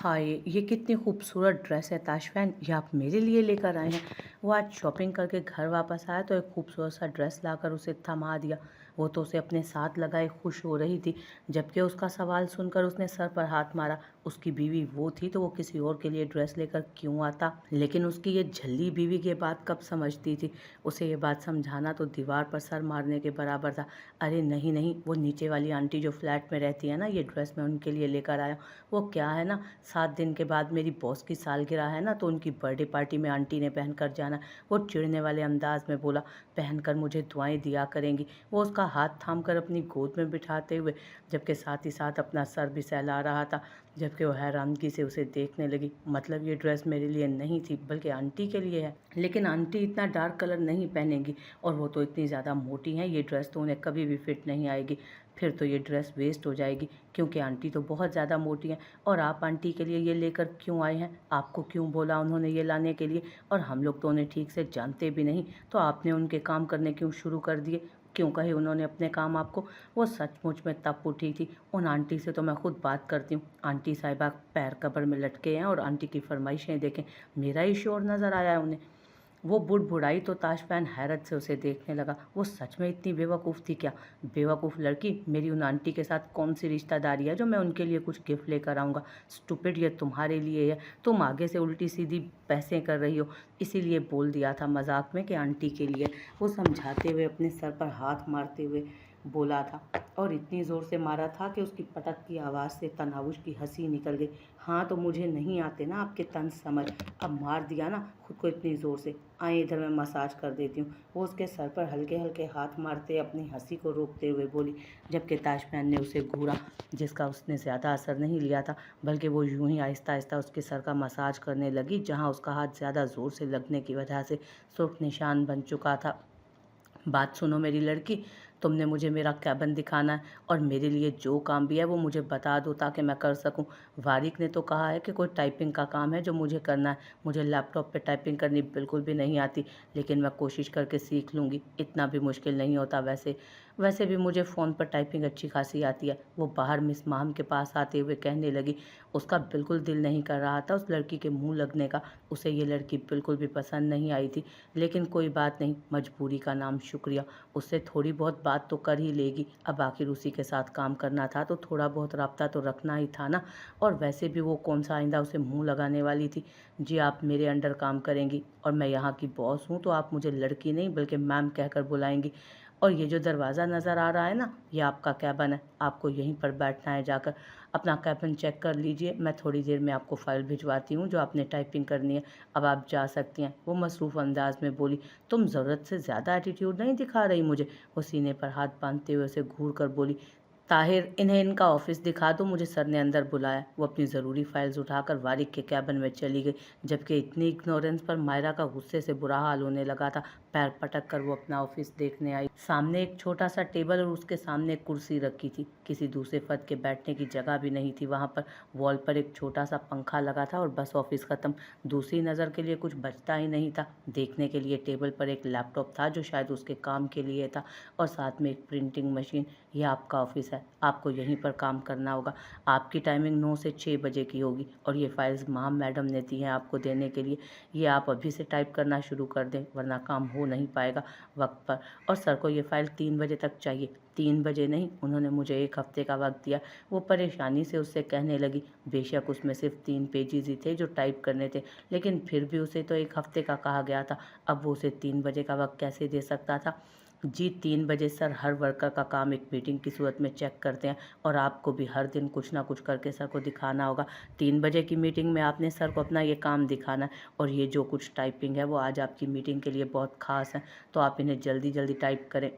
हाय! ये कितनी खूबसूरत ड्रेस है ताशफ़ैन, ये आप मेरे लिए लेकर आए हैं। वो आज शॉपिंग करके घर वापस आया तो एक खूबसूरत सा ड्रेस लाकर उसे थमा दिया। वो तो उसे अपने साथ लगाए खुश हो रही थी, जबकि उसका सवाल सुनकर उसने सर पर हाथ मारा। उसकी बीवी वो थी तो वो किसी और के लिए ड्रेस लेकर क्यों आता? लेकिन उसकी ये झल्ली बीवी ये बात कब समझती थी? उसे ये बात समझाना तो दीवार पर सर मारने के बराबर था। अरे नहीं, नहीं, वो नीचे वाली आंटी जो फ्लैट में रहती है ना, ये ड्रेस मैं उनके लिए लेकर आया। वो क्या है ना, 7 दिन के बाद मेरी बॉस की सालगिरह है ना, तो उनकी बर्थडे पार्टी में आंटी ने पहनकर जाना। वो चिढ़ने वाले अंदाज में बोला, पहनकर मुझे दुआएं दिया करेंगी। वो उसका हाथ थामकर अपनी गोद में बिठाते हुए, जबकि साथ ही साथ अपना सर भी सहला रहा था। जबकि वो हैरानगी से उसे देखने लगी। मतलब ये ड्रेस मेरे लिए नहीं थी, बल्कि आंटी के लिए है। लेकिन आंटी इतना डार्क कलर नहीं पहनेंगी, और वो तो इतनी ज़्यादा मोटी हैं, ये ड्रेस तो उन्हें कभी भी फिट नहीं आएगी। फिर तो ये ड्रेस वेस्ट हो जाएगी, क्योंकि आंटी तो बहुत ज़्यादा मोटी हैं। और आप आंटी के लिए ये लेकर क्यों आए हैं? आपको क्यों बोला उन्होंने ये लाने के लिए? और हम लोग तो उन्हें ठीक से जानते भी नहीं, तो आपने उनके काम करने क्यों शुरू कर दिए? क्यों कहे उन्होंने अपने काम आपको? वो सचमुच में तब उठी थी। उन आंटी से तो मैं खुद बात करती हूँ। आंटी साहिबा पैर कब्र में लटके हैं और आंटी की फरमाइशें देखें। मेरा ही शोर नज़र आया है उन्हें। वो बुड़बुड़ाई तो ताशपैन हैरत से उसे देखने लगा। वो सच में इतनी बेवकूफ़ थी क्या? बेवकूफ़ लड़की, मेरी उन आंटी के साथ कौन सी रिश्तेदारी है जो मैं उनके लिए कुछ गिफ्ट लेकर आऊँगा? स्टूपिड, ये तुम्हारे लिए है। तुम आगे से उल्टी सीधी बहसें कर रही हो। इसीलिए बोल दिया था मजाक में कि आंटी के लिए। वो समझाते हुए अपने सर पर हाथ मारते हुए बोला था, और इतनी ज़ोर से मारा था कि उसकी पटक की आवाज़ से तनावुश की हंसी निकल गई। हाँ, तो मुझे नहीं आते ना आपके तंज समझ। अब मार दिया ना खुद को इतनी ज़ोर से। आए इधर, मैं मसाज कर देती हूँ। वो उसके सर पर हल्के हल्के हाथ मारते अपनी हंसी को रोकते हुए बोली, जबकि ताशपैन ने उसे घूरा, जिसका उसने ज़्यादा असर नहीं लिया था, बल्कि वो यूं ही आहिस्ता आहिस्ता उसके सर का मसाज करने लगी, जहाँ उसका हाथ ज़्यादा ज़ोर से लगने की वजह से सुर्ख निशान बन चुका था। बात सुनो मेरी लड़की, तुमने मुझे मेरा कैबिन दिखाना है, और मेरे लिए जो काम भी है वो मुझे बता दो ताकि मैं कर सकूं। वारिक ने तो कहा है कि कोई टाइपिंग का काम है जो मुझे करना है। मुझे लैपटॉप पे टाइपिंग करनी बिल्कुल भी नहीं आती, लेकिन मैं कोशिश करके सीख लूँगी। इतना भी मुश्किल नहीं होता वैसे। वैसे भी मुझे फ़ोन पर टाइपिंग अच्छी खासी आती है। वो बाहर मिस माम के पास आते हुए कहने लगी। उसका बिल्कुल दिल नहीं कर रहा था उस लड़की के मुँह लगने का। उसे ये लड़की बिल्कुल भी पसंद नहीं आई थी। लेकिन कोई बात नहीं, मजबूरी का नाम शुक्रिया। उससे थोड़ी बहुत बात तो कर ही लेगी। अब आखिर उसी के साथ काम करना था तो थोड़ा बहुत राब्ता तो रखना ही था ना। और वैसे भी वो कौन सा आइंदा उसे मुंह लगाने वाली थी। जी, आप मेरे अंडर काम करेंगी, और मैं यहाँ की बॉस हूँ, तो आप मुझे लड़की नहीं बल्कि मैम कहकर बुलाएंगी। और ये जो दरवाज़ा नज़र आ रहा है ना, ये आपका कैबिन है। आपको यहीं पर बैठना है जाकर। अपना कैबिन चेक कर लीजिए। मैं थोड़ी देर में आपको फ़ाइल भिजवाती हूँ जो आपने टाइपिंग करनी है। अब आप जा सकती हैं। वो मसरूफ़ अंदाज में बोली। तुम ज़रूरत से ज़्यादा एटीट्यूड नहीं दिखा रही मुझे। वो सीने पर हाथ बांधते हुए उसे घूर कर बोली, ताहिर, इन्हें इनका ऑफिस दिखा दो, मुझे सर ने अंदर बुलाया। वो अपनी ज़रूरी फाइल्स उठाकर वारिक के कैबिन में चली गई, जबकि इतनी इग्नोरेंस पर मायरा का गुस्से से बुरा हाल होने लगा था। पैर पटक कर वो अपना ऑफिस देखने आई। सामने एक छोटा सा टेबल और उसके सामने एक कुर्सी रखी थी। किसी दूसरे फर्द के बैठने की जगह भी नहीं थी वहाँ पर। वॉल पर एक छोटा सा पंखा लगा था और बस ऑफिस ख़त्म। दूसरी नज़र के लिए कुछ बचता ही नहीं था। देखने के लिए टेबल पर एक लैपटॉप था जो शायद उसके काम के लिए था, और साथ में एक प्रिंटिंग मशीन। ये आपका ऑफिस है, आपको यहीं पर काम करना होगा। आपकी टाइमिंग 9 से 6 बजे की होगी, और ये फाइल्स माम मैडम ने दी हैं आपको देने के लिए। ये आप अभी से टाइप करना शुरू कर दें, वरना काम हो नहीं पाएगा वक्त पर। और सर को ये फ़ाइल 3 बजे तक चाहिए। 3 बजे नहीं, उन्होंने मुझे 1 हफ्ते का वक्त दिया। वो परेशानी से उससे कहने लगी। बेशक उसमें सिर्फ 3 पेजेस ही थे जो टाइप करने थे, लेकिन फिर भी उसे तो 1 हफ्ते का कहा गया था। अब वो उसे 3 बजे का वक्त कैसे दे सकता था? जी, 3 बजे सर हर वर्कर का काम एक मीटिंग की सूरत में चेक करते हैं, और आपको भी हर दिन कुछ ना कुछ करके सर को दिखाना होगा। 3 बजे की मीटिंग में आपने सर को अपना ये काम दिखाना है, और ये जो कुछ टाइपिंग है वो आज आपकी मीटिंग के लिए बहुत ख़ास है, तो आप इन्हें जल्दी जल्दी टाइप करें।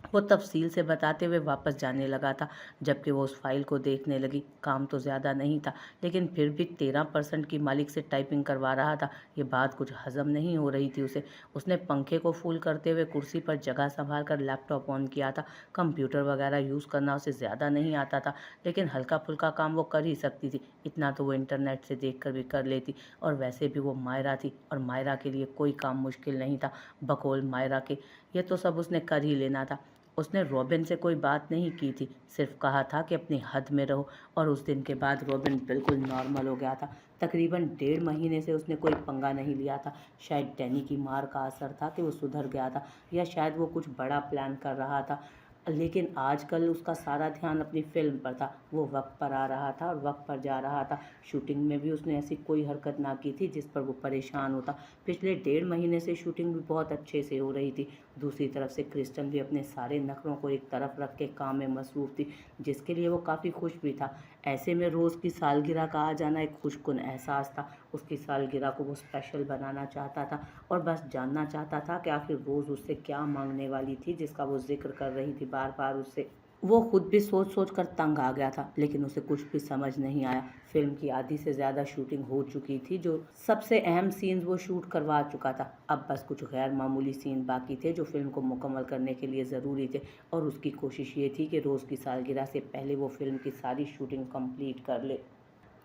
वो तफ़सील से बताते हुए वापस जाने लगा था, जबकि वो उस फाइल को देखने लगी। काम तो ज़्यादा नहीं था, लेकिन फिर भी 13% की मालिक से टाइपिंग करवा रहा था। ये बात कुछ हज़म नहीं हो रही थी उसे। उसने पंखे को फूल करते हुए कुर्सी पर जगह संभाल कर लैपटॉप ऑन किया था। कंप्यूटर वगैरह यूज़ करना उसे ज़्यादा नहीं आता था, लेकिन हल्का फुल्का काम वो कर ही सकती थी। इतना तो वो इंटरनेट से देख कर भी कर लेती, और वैसे भी वो मायरा थी, और मायरा के लिए कोई काम मुश्किल नहीं था। बकौल मायरा के ये तो सब उसने कर ही लेना था। उसने रॉबिन से कोई बात नहीं की थी, सिर्फ कहा था कि अपनी हद में रहो। और उस दिन के बाद रॉबिन बिल्कुल नॉर्मल हो गया था। तकरीबन 1.5 महीने से उसने कोई पंगा नहीं लिया था। शायद डैनी की मार का असर था कि वो सुधर गया था, या शायद वो कुछ बड़ा प्लान कर रहा था। लेकिन आजकल उसका सारा ध्यान अपनी फ़िल्म पर था। वो वक़्त पर आ रहा था और वक़्त पर जा रहा था। शूटिंग में भी उसने ऐसी कोई हरकत ना की थी जिस पर वो परेशान होता। पिछले 1.5 महीने से शूटिंग भी बहुत अच्छे से हो रही थी। दूसरी तरफ से क्रिस्टन भी अपने सारे नखरों को एक तरफ रख के काम में मसरूफ़ थी, जिसके लिए वो काफ़ी खुश भी था। ऐसे में रोज़ की सालगिरह का आ जाना एक खुशकुन एहसास था। उसकी सालगिरह को वो स्पेशल बनाना चाहता था और बस जानना चाहता था कि आखिर रोज़ उससे क्या मांगने वाली थी जिसका वो जिक्र कर रही थी बार बार उससे। वो खुद भी सोच सोच कर तंग आ गया था, लेकिन उसे कुछ भी समझ नहीं आया। फिल्म की आधी से ज़्यादा शूटिंग हो चुकी थी। जो सबसे अहम सीन्स वो शूट करवा चुका था। अब बस कुछ गैर मामूली सीन बाकी थे जो फिल्म को मुकम्मल करने के लिए ज़रूरी थे, और उसकी कोशिश ये थी कि रोज़ की सालगिरह से पहले वो फिल्म की सारी शूटिंग कंप्लीट कर ले।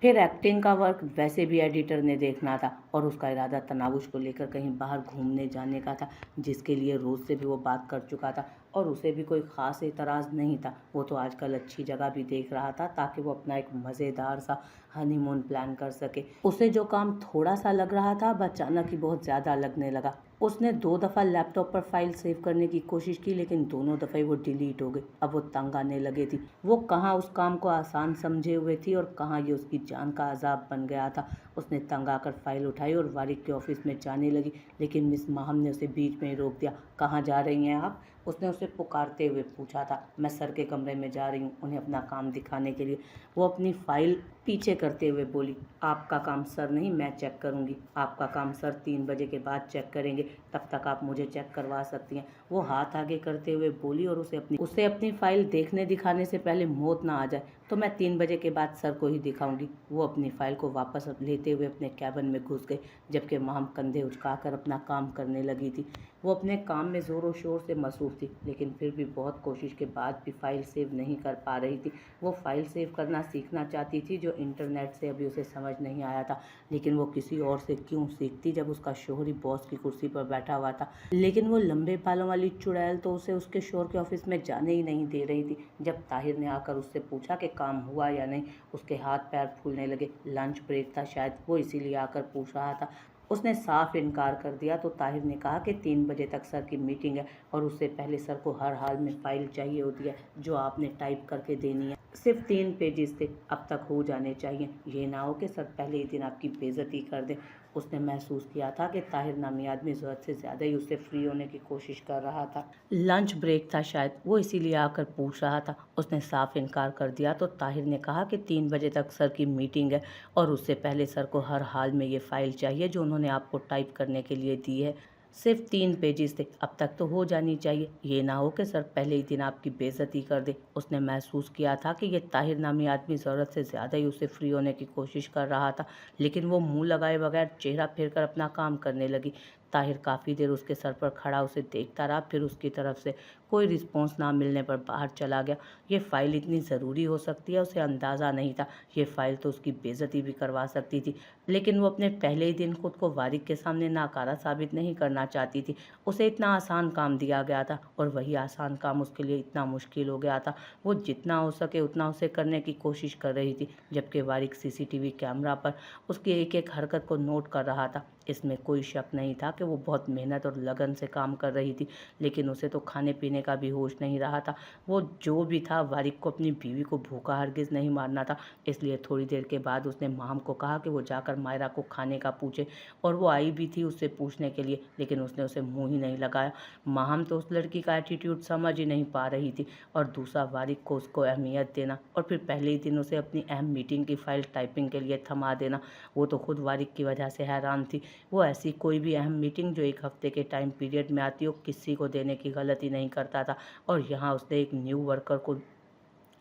फिर एक्टिंग का वर्क वैसे भी एडिटर ने देखना था, और उसका इरादा तनावुश को लेकर कहीं बाहर घूमने जाने का था, जिसके लिए रोज़ से भी वो बात कर चुका था और उसे भी कोई ख़ास एतराज़ नहीं था। वो तो आजकल अच्छी जगह भी देख रहा था ताकि वो अपना एक मज़ेदार सा हनीमून प्लान कर सके। उसे जो काम थोड़ा सा लग रहा था अब अचानक ही बहुत ज़्यादा लगने लगा। उसने 2 दफ़ा लैपटॉप पर फाइल सेव करने की कोशिश की, लेकिन दोनों दफ़े वो डिलीट हो गई। अब वो तंग आने लगी थी। वो कहाँ उस काम को आसान समझे हुए थी और कहाँ ये उसकी जान का अज़ाब बन गया था। उसने तंग आकर फाइल उठाई और वारिक के ऑफिस में जाने लगी, लेकिन मिस माहम ने उसे बीच में ही रोक दिया। कहाँ जा रही हैं आप? उसने उसे पुकारते हुए पूछा था। मैं सर के कमरे में जा रही हूँ, उन्हें अपना काम दिखाने के लिए। वो अपनी फाइल पीछे करते हुए बोली, आपका काम सर नहीं, मैं चेक करूँगी। आपका काम सर 3 बजे के बाद चेक करेंगे, तब तक आप मुझे चेक करवा सकती हैं। वो हाथ आगे करते हुए बोली, और उसे अपनी फाइल देखने दिखाने से पहले मौत ना आ जाए तो मैं 3 बजे के बाद सर को ही दिखाऊंगी। वो अपनी फाइल को वापस लेते हुए अपने कैबिन में घुस गई, जबकि माहम कंधे उचकाकर अपना काम करने लगी थी। वो अपने काम में ज़ोरों शोर से मसरूफ़ थी, लेकिन फिर भी बहुत कोशिश के बाद भी फाइल सेव नहीं कर पा रही थी। वो फाइल सेव करना सीखना चाहती थी, जो इंटरनेट से अभी उसे समझ नहीं आया था, लेकिन वो किसी और से क्यों सीखती जब उसका शोहर ही बॉस की कुर्सी पर बैठा हुआ था। लेकिन वो लंबे बालों वाली चुड़ैल तो उसे उसके शोहर के ऑफिस में जाने ही नहीं दे रही थी। जब ताहिर ने आकर उससे पूछा कि काम हुआ या नहीं, उसके हाथ पैर फूलने लगे। लंच ब्रेक था शायद, वो इसीलिए आकर पूछ रहा था। उसने साफ इनकार कर दिया तो ताहिर ने कहा कि 3 बजे तक सर की मीटिंग है, और उससे पहले सर को हर हाल में फाइल चाहिए होती है जो आपने टाइप करके देनी है। सिर्फ 3 पेजेस थे, अब तक हो जाने चाहिए। ये ना हो कि सर पहले ही दिन आपकी बेइज्जती कर दे। उसने महसूस किया था कि ताहिर नामी आदमी ज़रूरत से ज़्यादा ही उससे फ्री होने की कोशिश कर रहा था। लंच ब्रेक था शायद, वो इसीलिए आकर पूछ रहा था। उसने साफ इनकार कर दिया तो ताहिर ने कहा कि 3 बजे तक सर की मीटिंग है, और उससे पहले सर को हर हाल में ये फ़ाइल चाहिए जो उन्होंने आपको टाइप करने के लिए दी है। सिर्फ 3 पेजेस थे, अब तक तो हो जानी चाहिए। ये ना हो कि सर पहले ही दिन आपकी बेइज्जती कर दे। उसने महसूस किया था कि ये ताहिर नामी आदमी ज़रूरत से ज़्यादा ही उससे फ्री होने की कोशिश कर रहा था, लेकिन वो मुंह लगाए बगैर चेहरा फेर कर अपना काम करने लगी। ताहिर काफ़ी देर उसके सर पर खड़ा उसे देखता रहा, फिर उसकी तरफ से कोई रिस्पॉन्स ना मिलने पर बाहर चला गया। ये फ़ाइल इतनी ज़रूरी हो सकती है, उसे अंदाज़ा नहीं था। ये फ़ाइल तो उसकी बेइज्जती भी करवा सकती थी, लेकिन वो अपने पहले ही दिन खुद को वारिक के सामने नाकारा साबित नहीं करना चाहती थी। उसे इतना आसान काम दिया गया था, और वही आसान काम उसके लिए इतना मुश्किल हो गया था। वो जितना हो सके उतना उसे करने की कोशिश कर रही थी, जबकि वारिक सीसीटीवी कैमरा पर उसकी एक एक हरकत को नोट कर रहा था। इसमें कोई शक नहीं था कि वो बहुत मेहनत और लगन से काम कर रही थी, लेकिन उसे तो खाने पीने का भी होश नहीं रहा था। वो जो भी था, वारिक को अपनी बीवी को भूखा हरगिज़ नहीं मारना था। इसलिए थोड़ी देर के बाद उसने माम को कहा कि वो जाकर मायरा को खाने का पूछे, और वो आई भी थी उससे पूछने के लिए, लेकिन उसने उसे मुंह ही नहीं लगाया। माहम तो उस लड़की का एटीट्यूड समझ ही नहीं पा रही थी, और दूसरा वारिक को उसको अहमियत देना, और फिर पहले ही दिन उसे अपनी अहम मीटिंग की फाइल टाइपिंग के लिए थमा देना। वो तो खुद वारिक की वजह से हैरान थी। वो ऐसी कोई भी अहम मीटिंग जो 1 हफ्ते के टाइम पीरियड में आती हो, किसी को देने की गलती नहीं करता था, और यहाँ उसने एक न्यू वर्कर को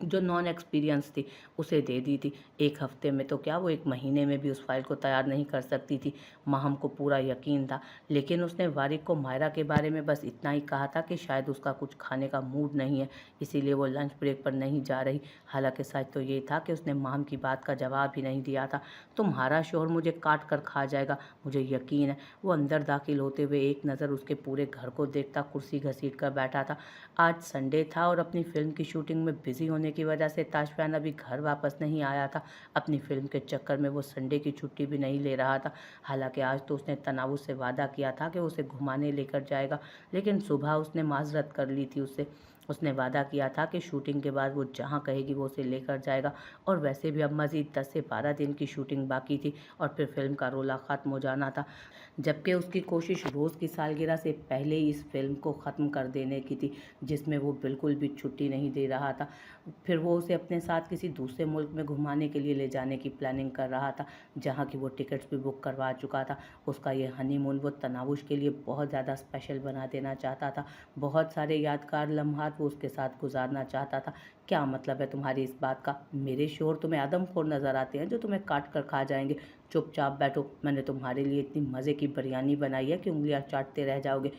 जो नॉन एक्सपीरियंस थी उसे दे दी थी। 1 हफ्ते में तो क्या, वो 1 महीने में भी उस फ़ाइल को तैयार नहीं कर सकती थी। माहम को पूरा यकीन था, लेकिन उसने वारिक को मायरा के बारे में बस इतना ही कहा था कि शायद उसका कुछ खाने का मूड नहीं है, इसीलिए वो लंच ब्रेक पर नहीं जा रही। हालाँकि सच तो ये था कि उसने माहम की बात का जवाब ही नहीं दिया था। तुम्हारा शौहर मुझे काट कर खा जाएगा, मुझे यकीन है। वो अंदर दाखिल होते हुए एक नज़र उसके पूरे घर को देखता कुर्सी घसीट कर बैठा था। आज संडे था और अपनी फ़िल्म की शूटिंग में बिज़ी होने की वजह से ताशफैन अभी घर वापस नहीं आया था। अपनी फ़िल्म के चक्कर में वो संडे की छुट्टी भी नहीं ले रहा था। हालाँकि आज तो उसने तनावुज़ से वादा किया था कि उसे घुमाने लेकर जाएगा, लेकिन सुबह उसने माज़रत कर ली थी उससे। उसने वादा किया था कि शूटिंग के बाद वो जहाँ कहेगी वो उसे लेकर जाएगा, और वैसे भी अब मज़ीद 10 से 12 दिन की शूटिंग बाकी थी और फिर फ़िल्म का रोला ख़त्म हो जाना था। जबकि उसकी कोशिश रोज़ की सालगिरह से पहले ही इस फ़िल्म को ख़त्म कर देने की थी, जिसमें वो बिल्कुल भी छुट्टी नहीं दे रहा था। फिर वो उसे अपने साथ किसी दूसरे मुल्क में घुमाने के लिए ले जाने की प्लानिंग कर रहा था, जहाँ की वो टिकट्स भी बुक करवा चुका था। उसका ये हनीमून वो तनावुश के लिए बहुत ज़्यादा स्पेशल बना देना चाहता था। बहुत सारे यादगार लम्हात वो उसके साथ गुजारना चाहता था। क्या मतलब है तुम्हारी इस बात का? मेरे शोहर तुम्हें आदमखोर नज़र आते हैं जो तुम्हें काट कर खा जाएंगे। चुपचाप बैठो, मैंने तुम्हारे लिए इतनी मज़े की बिरयानी बनाई है कि उंगलियां चाटते रह जाओगे।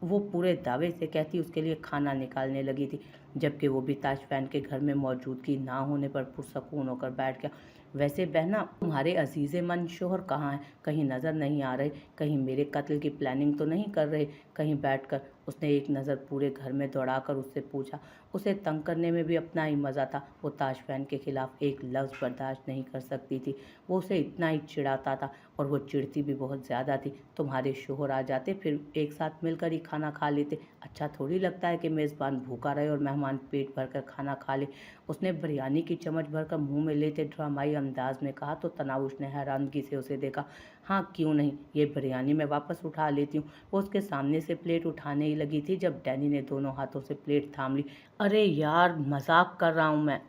वो पूरे दावे से कहती उसके लिए खाना निकालने लगी थी, जबकि वो भी ताशफैन के घर में मौजूदगी ना होने पर पुरसकून होकर बैठ गया। वैसे बहना, तुम्हारे अजीज़े मन शोहर कहाँ हैं? कहीं नज़र नहीं आ रहे? कहीं मेरे कत्ल की प्लानिंग तो नहीं कर रहे कहीं बैठकर? उसने एक नज़र पूरे घर में दौड़ाकर उससे पूछा। उसे तंग करने में भी अपना ही मज़ा था। वो ताशफैन के खिलाफ एक लफ्ज़ बर्दाश्त नहीं कर सकती थी। वो उसे इतना ही चिढ़ाता था, और वो चिढ़ती भी बहुत ज़्यादा थी। तुम्हारे शोहर आ जाते, फिर एक साथ मिलकर ही खाना खा लेते। अच्छा थोड़ी लगता है कि मेज़बान भूखा रहे और मेहमान पेट भरकर खाना खा ले। उसने बिरयानी की चम्मच भरकर मुंह में लेते ड्रामाई अंदाज में कहा तो तनाउश ने हैरानगी से उसे देखा। हाँ क्यों नहीं, ये बिरयानी मैं वापस उठा लेती हूँ। वो उसके सामने से प्लेट उठाने ही लगी थी जब डैनी ने दोनों हाथों से प्लेट थाम ली। अरे यार, मजाक कर रहा हूँ मैं,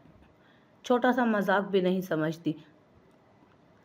छोटा सा मजाक भी नहीं समझती।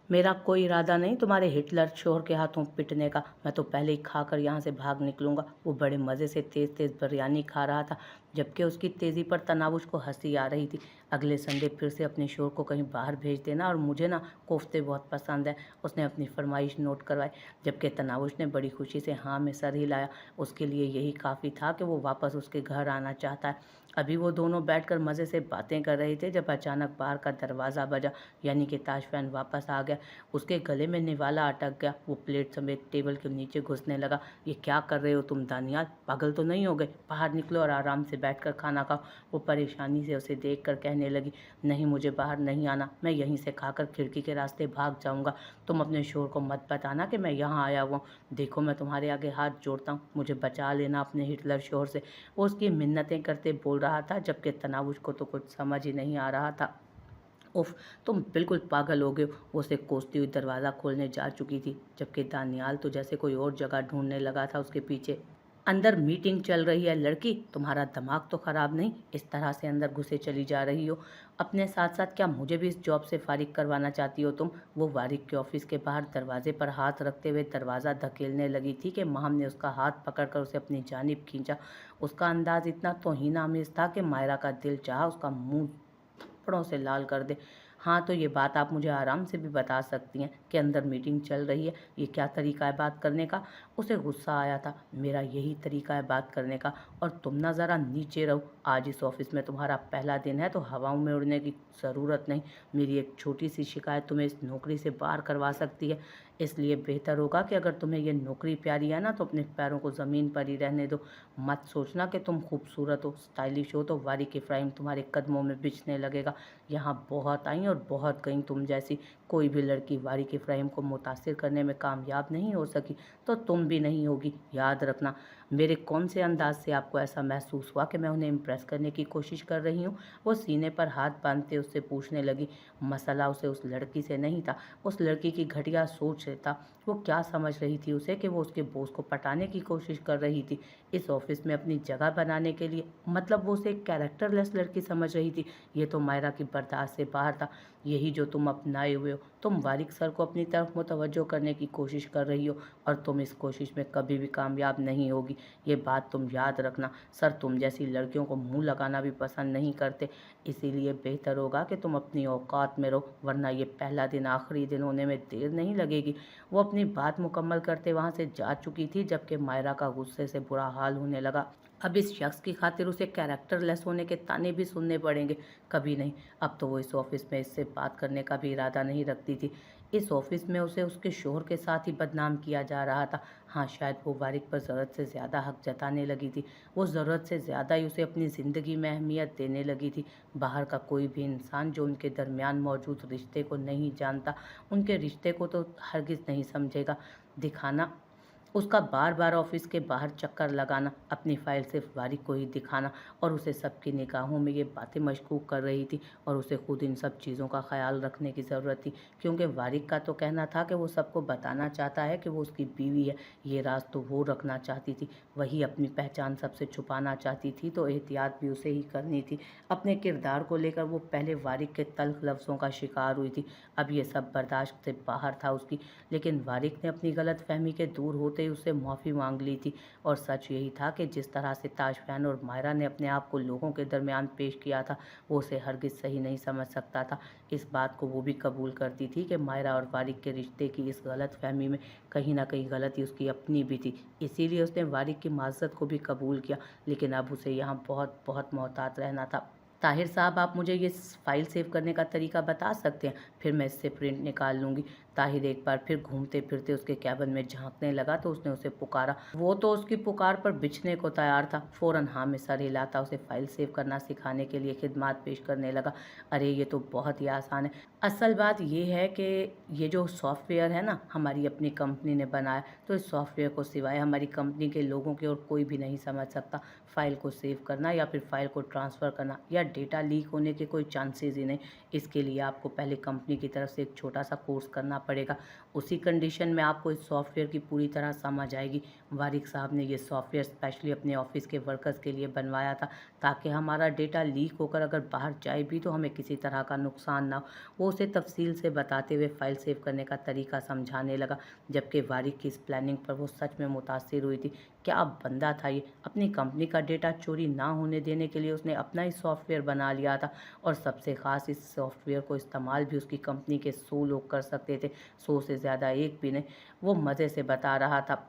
मेरा कोई इरादा नहीं तुम्हारे हिटलर शोहर के हाथों पिटने का। मैं तो पहले ही खाकर यहाँ से भाग निकलूंगा। वो बड़े मज़े से तेज़ तेज़ बिरयानी खा रहा था, जबकि उसकी तेज़ी पर तनावुश को हंसी आ रही थी। अगले संडे फिर से अपने शोहर को कहीं बाहर भेज देना, और मुझे ना कोफ्ते बहुत पसंद है। उसने अपनी फरमाइश नोट करवाई, जबकि तनावुश ने बड़ी खुशी से हाँ में सर हिलाया। उसके लिए यही काफ़ी था कि वो वापस उसके घर आना चाहता है। अभी वो दोनों बैठकर मज़े से बातें कर रहे थे जब अचानक बाहर का दरवाज़ा बजा, यानी कि ताशफैन वापस आ गया। उसके गले में निवाला अटक गया। वो प्लेट समेत टेबल के नीचे घुसने लगा। ये क्या कर रहे हो तुम दानियाल? पागल तो नहीं हो गए? बाहर निकलो और आराम से बैठकर खाना खाओ। वो परेशानी से उसे देखकर कहने लगी, नहीं मुझे बाहर नहीं आना, मैं यहीं से खाकर खिड़की के रास्ते भाग जाऊंगा। तुम अपने शोर को मत बताना कि मैं यहाँ आया हुआ हूँ। देखो मैं तुम्हारे आगे हाथ जोड़ता हूँ, मुझे बचा लेना अपने हिटलर शोर से। वो उसकी मिन्नतें करते बोल रहा था, जबकि तनावुश को तो कुछ समझ ही नहीं आ रहा था। उफ, तुम बिल्कुल पागल हो गए हो। वो उसे कोसती हुई दरवाज़ा खोलने जा चुकी थी, जबकि दानियाल तो जैसे कोई और जगह ढूंढने लगा था उसके पीछे। अंदर मीटिंग चल रही है लड़की, तुम्हारा दिमाग तो ख़राब नहीं? इस तरह से अंदर घुसे चली जा रही हो। अपने साथ साथ क्या मुझे भी इस जॉब से फारिग करवाना चाहती हो तुम? वो वारिक के ऑफिस के बाहर दरवाजे पर हाथ रखते हुए दरवाज़ा धकेलने लगी थी कि माहम ने उसका हाथ पकड़कर उसे अपनी जानिब खींचा। उसका अंदाज इतना तौहीन-आमेज़ था कि मायरा का दिल चाहा उसका मुंह थप्पड़ों से लाल कर दे। हाँ तो ये बात आप मुझे आराम से भी बता सकती हैं कि अंदर मीटिंग चल रही है, ये क्या तरीका है बात करने का? उसे गुस्सा आया था। मेरा यही तरीका है बात करने का, और तुम ना ज़रा नीचे रहो। आज इस ऑफिस में तुम्हारा पहला दिन है तो हवाओं में उड़ने की ज़रूरत नहीं। मेरी एक छोटी सी शिकायत तुम्हें इस नौकरी से बाहर करवा सकती है, इसलिए बेहतर होगा कि अगर तुम्हें ये नौकरी प्यारी है ना तो अपने पैरों को ज़मीन पर ही रहने दो। मत सोचना कि तुम खूबसूरत हो, स्टाइलिश हो तो वारिक इफ्राहिम तुम्हारे कदमों में बिछने लगेगा। यहाँ बहुत आई और बहुत गईं तुम जैसी। कोई भी लड़की वारिक इफ्राहिम को मुतासिर करने में कामयाब नहीं हो सकी, तो तुम भी नहीं होगी, याद रखना। मेरे कौन से अंदाज से आपको ऐसा महसूस हुआ कि मैं उन्हें इम्प्रेस करने की कोशिश कर रही हूँ? वो सीने पर हाथ बांधते उससे पूछने लगी। मसला उसे उस लड़की से नहीं था, उस लड़की की घटिया सोच से था। वो क्या समझ रही थी उसे कि वो उसके बॉस को पटाने की कोशिश कर रही थी, इस ऑफिस में अपनी जगह बनाने के लिए? मतलब वो उसे एक कैरेक्टरलेस लड़की समझ रही थी। ये तो मायरा की बर्दाश्त से बाहर था। यही जो तुम अपनाए हुए हो। तुम वारिक सर को अपनी तरफ मुतवज्जो करने की कोशिश कर रही हो और तुम इस कोशिश में कभी भी कामयाब नहीं होगी। ये बात तुम याद रखना। सर तुम जैसी लड़कियों को मुँह लगाना भी पसंद नहीं करते, इसीलिए बेहतर होगा कि तुम अपनी औकात में रहो, वरना ये पहला दिन आखिरी दिन होने में देर नहीं लगेगी। वो अपनी बात मुकम्मल करते वहाँ से जा चुकी थी, जबकि मायरा का गुस्से से बुरा हाल होने लगा। अब इस शख्स की खातिर उसे कैरेक्टरलेस होने के ताने भी सुनने पड़ेंगे। कभी नहीं, अब तो वो इस ऑफिस में इससे बात करने का भी इरादा नहीं रखती थी। इस ऑफिस में उसे उसके शोहर के साथ ही बदनाम किया जा रहा था। हाँ, शायद वो वारिक पर ज़रूरत से ज़्यादा हक जताने लगी थी। वो ज़रूरत से ज़्यादा ही उसे अपनी ज़िंदगी में अहमियत देने लगी थी। बाहर का कोई भी इंसान जो उनके दरमियान मौजूद रिश्ते को नहीं जानता, उनके रिश्ते को तो हरगिज़ नहीं समझेगा। दिखाना उसका बार बार ऑफिस के बाहर चक्कर लगाना, अपनी फाइल सिर्फ वारिक को ही दिखाना, और उसे सबकी निगाहों में ये बातें मशकूक कर रही थी। और उसे खुद इन सब चीज़ों का ख्याल रखने की ज़रूरत थी, क्योंकि वारिक का तो कहना था कि वो सबको बताना चाहता है कि वो उसकी बीवी है। ये राज तो वो रखना चाहती थी, वही अपनी पहचान सबसे छुपाना चाहती थी, तो एहतियात भी उसे ही करनी थी। अपने किरदार को लेकर वो पहले वारिक के तल्ख लफ्ज़ों का शिकार हुई थी, अब ये सब बर्दाश्त से बाहर था उसकी। लेकिन वारिक ने अपनी गलत फहमी के दूर होते ही उससे माफ़ी मांग ली थी। और सच यही था कि जिस तरह से ताशफैन और मायरा ने अपने आप को लोगों के दरमियान पेश किया था, वो उसे हरगिज़ सही नहीं समझ सकता था। इस बात को वो भी कबूल करती थी कि मायरा और वारिक के रिश्ते की इस गलत फहमी में कहीं ना कहीं गलती उसकी अपनी भी थी। इसीलिए उसने वारिक की माज़रत को भी कबूल किया, लेकिन अब उसे यहाँ बहुत बहुत मोहतात रहना था। ताहिर साहब, आप मुझे ये फ़ाइल सेव करने का तरीका बता सकते हैं? फिर मैं इससे प्रिंट निकाल लूँगी। ताहिर एक बार फिर घूमते फिरते उसके कैबिन में झांकने लगा तो उसने उसे पुकारा। वो तो उसकी पुकार पर बिछने को तैयार था। फ़ौरन हाँ में सर हिलाता उसे फ़ाइल सेव करना सिखाने के लिए खिदमात पेश करने लगा। अरे ये तो बहुत ही आसान है। असल बात ये है कि ये जो सॉफ्टवेयर है ना, हमारी अपनी कंपनी ने बनाया, तो इस सॉफ्टवेयर को सिवाय हमारी कंपनी के लोगों की और कोई भी नहीं समझ सकता। फ़ाइल को सेव करना या फिर फ़ाइल को ट्रांसफ़र करना या डेटा लीक होने के कोई चांसेस ही नहीं। इसके लिए आपको पहले कंपनी की तरफ से एक छोटा सा कोर्स करना पड़ेगा। उसी कंडीशन में आपको इस सॉफ्टवेयर की पूरी तरह समझ आएगी। वारिक साहब ने ये सॉफ्टवेयर स्पेशली अपने ऑफिस के वर्कर्स के लिए बनवाया था, ताकि हमारा डेटा लीक होकर अगर बाहर जाए भी तो हमें किसी तरह का नुकसान ना हो। वो उसे तफसील से बताते हुए फ़ाइल सेव करने का तरीका समझाने लगा, जबकि वारिक की इस प्लानिंग पर वो सच में मुतासिर हुई थी। क्या बंदा था ये! अपनी कंपनी का डेटा चोरी ना होने देने के लिए उसने अपना ही सॉफ्टवेयर बना लिया था। और सबसे ख़ास, इस सॉफ्टवेयर को इस्तेमाल भी उसकी कंपनी के 100 लोग कर सकते थे, 100 से ज़्यादा एक भी नहीं। वो मज़े से बता रहा था।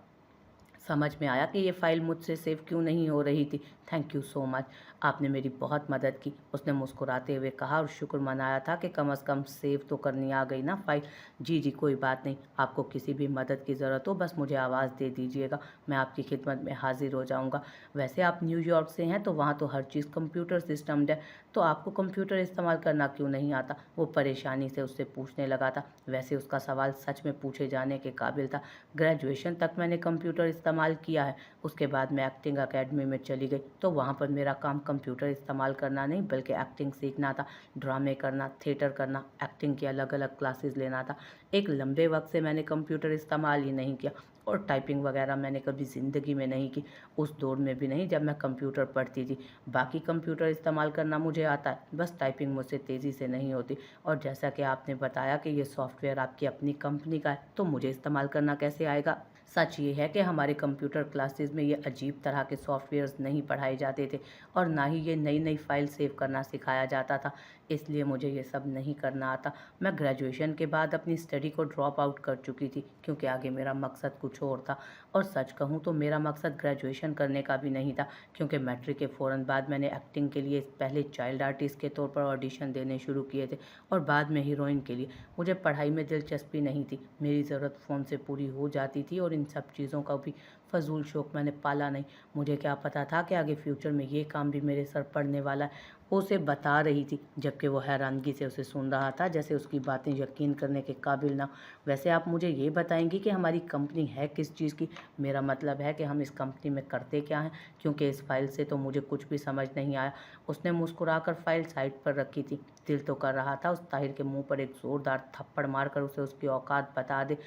समझ में आया कि ये फ़ाइल मुझसे सेव क्यों नहीं हो रही थी। थैंक यू सो मच, आपने मेरी बहुत मदद की, उसने मुस्कुराते हुए कहा, और शुक्र मनाया था कि कम से कम सेव तो करनी आ गई ना फ़ाइल। जी जी, कोई बात नहीं, आपको किसी भी मदद की ज़रूरत हो बस मुझे आवाज़ दे दीजिएगा, मैं आपकी खिदमत में हाजिर हो जाऊँगा। वैसे आप न्यूयॉर्क से हैं तो वहाँ तो हर चीज़ कंप्यूटर सिस्टम्ड है, तो आपको कंप्यूटर इस्तेमाल करना क्यों नहीं आता? वो परेशानी से उससे पूछने लगा था। वैसे उसका सवाल सच में पूछे जाने के काबिल था। ग्रेजुएशन तक मैंने कंप्यूटर इस्तेमाल किया है, उसके बाद मैं एक्टिंग अकेडमी में चली गई, तो वहाँ पर मेरा काम कंप्यूटर इस्तेमाल करना नहीं बल्कि एक्टिंग सीखना था। ड्रामे करना, थिएटर करना, एक्टिंग की अलग अलग क्लासेस लेना था। एक लंबे वक्त से मैंने कंप्यूटर इस्तेमाल ही नहीं किया, और टाइपिंग वगैरह मैंने कभी ज़िंदगी में नहीं की, उस दौर में भी नहीं जब मैं कंप्यूटर पढ़ती थी। बाकी कंप्यूटर इस्तेमाल करना मुझे आता है, बस टाइपिंग मुझसे तेज़ी से नहीं होती। और जैसा कि आपने बताया कि ये सॉफ्टवेयर आपकी अपनी कंपनी का है, तो मुझे इस्तेमाल करना कैसे आएगा? सच ये है कि हमारे कंप्यूटर क्लासेस में ये अजीब तरह के सॉफ्टवेयर्स नहीं पढ़ाए जाते थे, और ना ही ये नई नई फाइल सेव करना सिखाया जाता था, इसलिए मुझे ये सब नहीं करना आता। मैं ग्रेजुएशन के बाद अपनी स्टडी को ड्रॉप आउट कर चुकी थी, क्योंकि आगे मेरा मकसद कुछ और था। और सच कहूँ तो मेरा मकसद ग्रेजुएशन करने का भी नहीं था, क्योंकि मैट्रिक के फ़ौरन बाद मैंने एक्टिंग के लिए पहले चाइल्ड आर्टिस्ट के तौर पर ऑडिशन देने शुरू किए थे, और बाद में हीरोइन के लिए। मुझे पढ़ाई में दिलचस्पी नहीं थी, मेरी ज़रूरत फ़ोन से पूरी हो जाती थी, और इन सब चीज़ों का भी फ़जूल शौक़ मैंने पाला नहीं। मुझे क्या पता था कि आगे फ्यूचर में ये काम भी मेरे सर पड़ने वाला है। वो उसे बता रही थी, जबकि वो हैरानगी से उसे सुन रहा था, जैसे उसकी बातें यकीन करने के काबिल ना। वैसे आप मुझे ये बताएंगी कि हमारी कंपनी है किस चीज़ की? मेरा मतलब है कि हम इस कंपनी में करते क्या हैं, क्योंकि इस फाइल से तो मुझे कुछ भी समझ नहीं आया। उसने मुस्कुराकर फाइल साइड पर रखी थी। दिल तो कर रहा था उस ताहिर के मुंह पर एक ज़ोरदार थप्पड़ मारकर उसे उसकी औकात बता दे।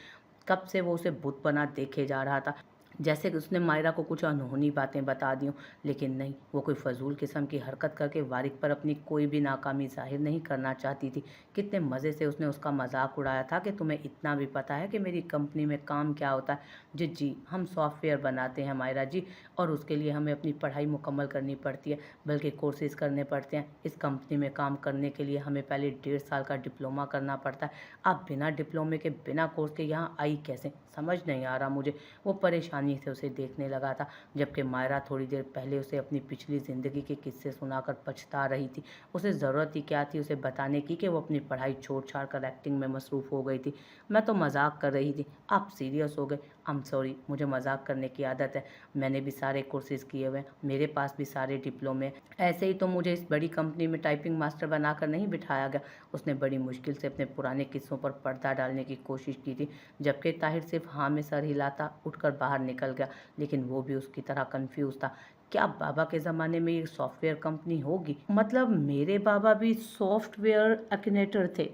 कब से वो उसे बुत बना देखे जा रहा था। जैसे कि उसने मायरा को कुछ अनहोनी बातें बता दी हों, लेकिन नहीं, वो कोई फ़ज़ूल किस्म की हरकत करके वारिक पर अपनी कोई भी नाकामी ज़ाहिर नहीं करना चाहती थी। कितने मज़े से उसने उसका मज़ाक उड़ाया था कि तुम्हें इतना भी पता है कि मेरी कंपनी में काम क्या होता है? जी, हम सॉफ्टवेयर बनाते हैं मायरा जी, और उसके लिए हमें अपनी पढ़ाई मुकम्मल करनी पड़ती है, बल्कि कोर्सेज़ करने पड़ते हैं। इस कंपनी में काम करने के लिए हमें पहले 1.5 साल का डिप्लोमा करना पड़ता है। आप बिना डिप्लोमे के, बिना कोर्स के यहाँ आई कैसे? समझ नहीं आ रहा मुझे। वो परेशानी से उसे देखने लगा था, जबकि मायरा थोड़ी देर पहले उसे अपनी पिछली ज़िंदगी के किस्से सुनाकर पछता रही थी। उसे ज़रूरत ही क्या थी उसे बताने की कि वो अपनी पढ़ाई छोड़-छाड़ कर एक्टिंग में मसरूफ़ हो गई थी। मैं तो मज़ाक कर रही थी, आप सीरियस हो गए। आई एम सॉरी, मुझे मज़ाक करने की आदत है। मैंने भी सारे कोर्सेज़ किए हुए हैं, मेरे पास भी सारे डिप्लोमे हैं। ऐसे ही तो मुझे इस बड़ी कंपनी में टाइपिंग मास्टर बनाकर नहीं बिठाया गया। उसने बड़ी मुश्किल से अपने पुराने किस्सों पर पर्दा डालने की कोशिश की थी, जबकि ताहिर सिर्फ हाँ में सर हिलाता उठकर बाहर निकल गया, लेकिन वो भी उसकी तरह कंफ्यूज था। क्या बाबा के ज़माने में ये सॉफ्टवेयर कंपनी होगी? मतलब मेरे बाबा भी सॉफ्टवेयर एक्नेटर थे।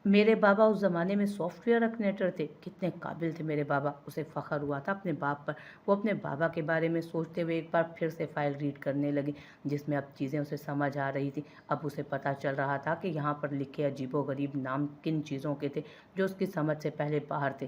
मेरे बाबा उस ज़माने में सॉफ्टवेयर एक्नेटर थे। कितने काबिल थे मेरे बाबा, उसे फ़ख्र हुआ था अपने बाप पर। वो अपने बाबा के बारे में सोचते हुए एक बार फिर से फ़ाइल रीड करने लगी, जिसमें अब चीज़ें उसे समझ आ रही थी। अब उसे पता चल रहा था कि यहाँ पर लिखे अजीबो गरीब नाम किन चीज़ों के थे, जो उसकी समझ से पहले बाहर थे।